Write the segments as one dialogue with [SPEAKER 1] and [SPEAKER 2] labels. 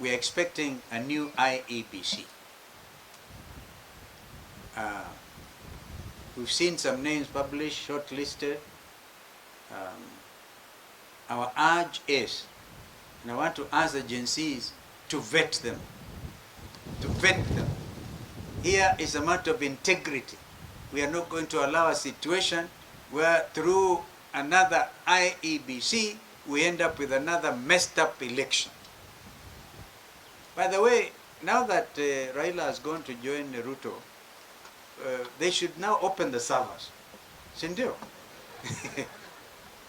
[SPEAKER 1] we are expecting a new Iebc. We've seen some names published, shortlisted. Our urge is, and I want to ask agencies to vet them. Here is a matter of integrity. We are not going to allow a situation where through another Iebc, we end up with another messed up election. By the way, now that Raila has gone to join Ruto, they should now open the servers. Sindio?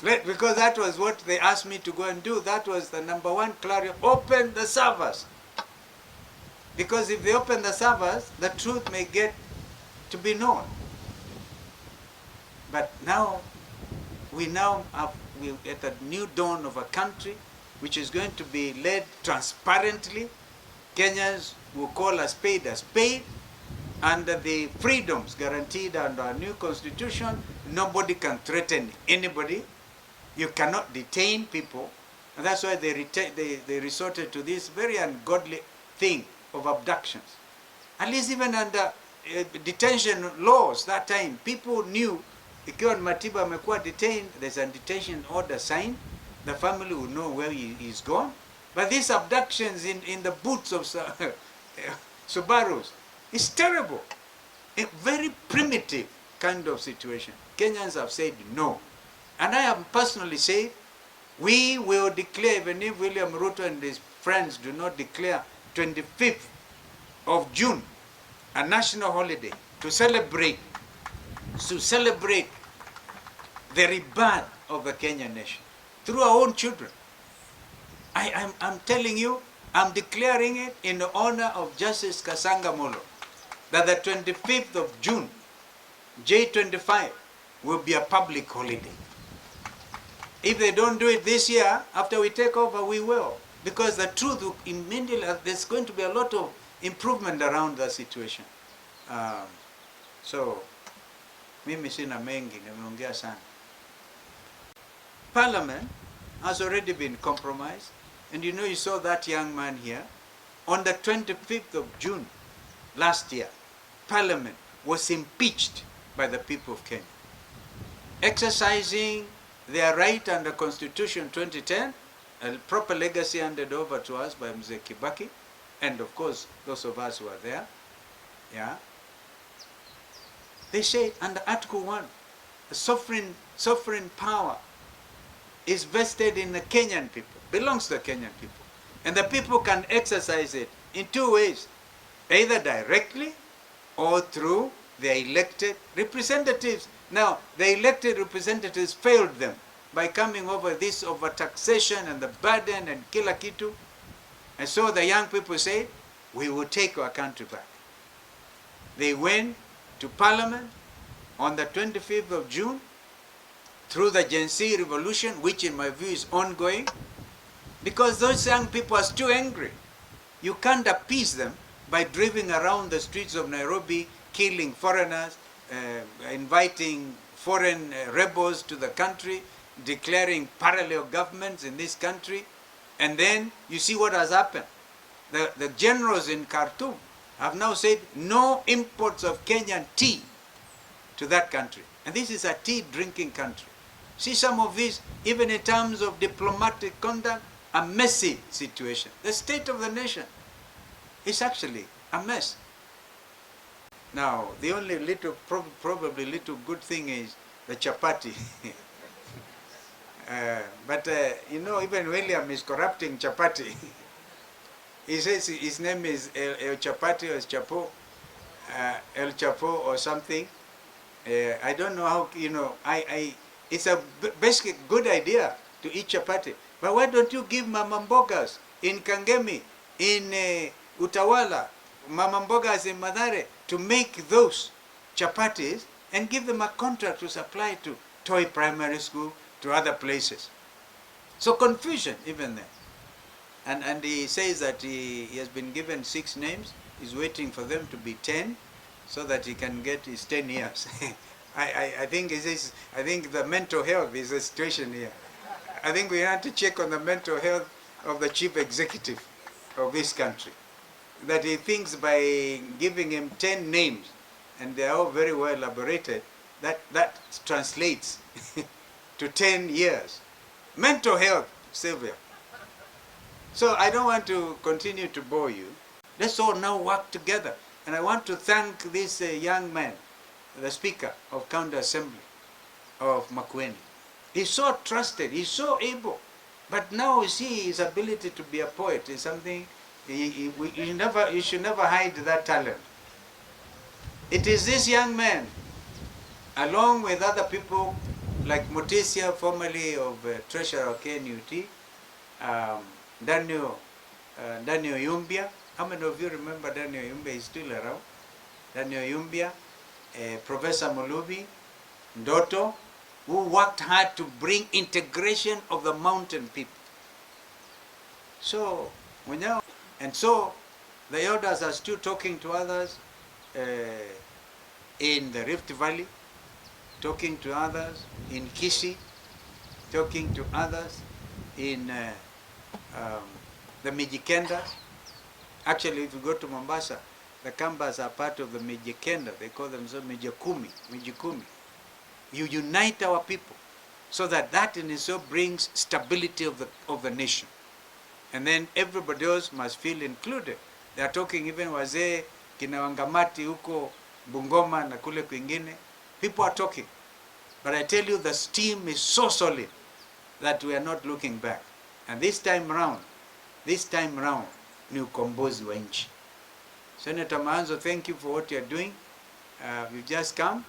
[SPEAKER 1] Because that was what they asked me to go and do. That was the number one clarity. Open the servers. Because if they open the servers, the truth may get to be known. But now, we're at the new dawn of a country which is going to be led transparently. Kenyans will call a spade, under the freedoms guaranteed under our new constitution. Nobody can threaten anybody. You cannot detain people. And that's why they resorted to this very ungodly thing of abductions. At least even under detention laws that time, people knew ikiwa Matiba amekuwa detained, there's a detention order signed, the family will know where he is gone. But these abductions in the boots of Subarus is terrible. A very primitive kind of situation. Kenyans have said no. And I have personally said, we will declare, even if William Ruto and his friends do not declare 25th of June a national holiday to celebrate the rebirth of the Kenyan nation through our own children. I'm telling you, I'm declaring it in the honor of Justice Kasanga Molo, that the 25th of June, J25, will be a public holiday. If they don't do it this year, after we take over, we will. Because the truth, immediately, there's going to be a lot of improvement around the situation. So, mimi sina mengi, nimeongea sana. Parliament has already been compromised. And you know, you saw that young man here. On the 25th of June last year, Parliament was impeached by the people of Kenya, exercising their right under Constitution 2010, a proper legacy handed over to us by Mzee Kibaki, and of course, those of us who are there. Yeah. They say under Article 1, the sovereign power is vested in the Kenyan people, belongs to the Kenyan people. And the people can exercise it in two ways, either directly or through their elected representatives. Now, the elected representatives failed them by coming over this overtaxation and the burden and kila kitu. And so the young people said, we will take our country back. They went to Parliament on the 25th of June through the Gen Z revolution, which in my view is ongoing, because those young people are still angry. You can't appease them by driving around the streets of Nairobi, killing foreigners, inviting foreign rebels to the country, declaring parallel governments in this country. And then you see what has happened. The generals in Khartoum have now said no imports of Kenyan tea to that country. And this is a tea drinking country. See some of these, even in terms of diplomatic conduct, a messy situation. The state of the nation is actually a mess. Now, the only probably little good thing is the chapati. But you know, even William is corrupting chapati. He says his name is El Chapati or Chapo, El Chapo or something. I don't know how, you know, it's a basically good idea to eat chapati. But why don't you give mama mbogas in Kangemi, in Utawala, mama mbogas in Mathare, to make those chapatis and give them a contract to supply to Toi Primary School, to other places. So confusion even there. And he says that he has been given 6 names. He's waiting for them to be 10 so that he can get his 10 years. I think the mental health is a situation here. I think we have to check on the mental health of the chief executive. of this country, that he thinks by giving him 10 names, and they are all very well elaborated, that translates to 10 years. Mental health, Sylvia. So I don't want to continue to bore you. Let's all now work together. And I want to thank this young man, the Speaker of County Assembly of Makueni. He's so trusted, he's so able. But now you see his ability to be a poet is something, you should never hide that talent. It is this young man, along with other people like Mutesia, formerly of Treasurer of KNUT, Daniel Yumbia. How many of you remember Daniel Yumbia? He's still around. Daniel Yumbia, Professor Mulubi, Ndoto, who worked hard to bring integration of the mountain people. So, and so the elders are still talking to others in the Rift Valley, talking to others in Kisii, talking to others in the Mijikendas. Actually, if you go to Mombasa, the Kambas are part of the Mijikenda. They call themselves Mijikumi. You unite our people so that in itself brings stability of the nation. And then everybody else must feel included. They are talking even wazee, kina Wangamati huko Bungoma na kule kwingine. People are talking. But I tell you, the steam is so solid that we are not looking back. And this time round, ni ukombozi wa nchi. Senator Maanzo, thank you for what you are doing. You've just come.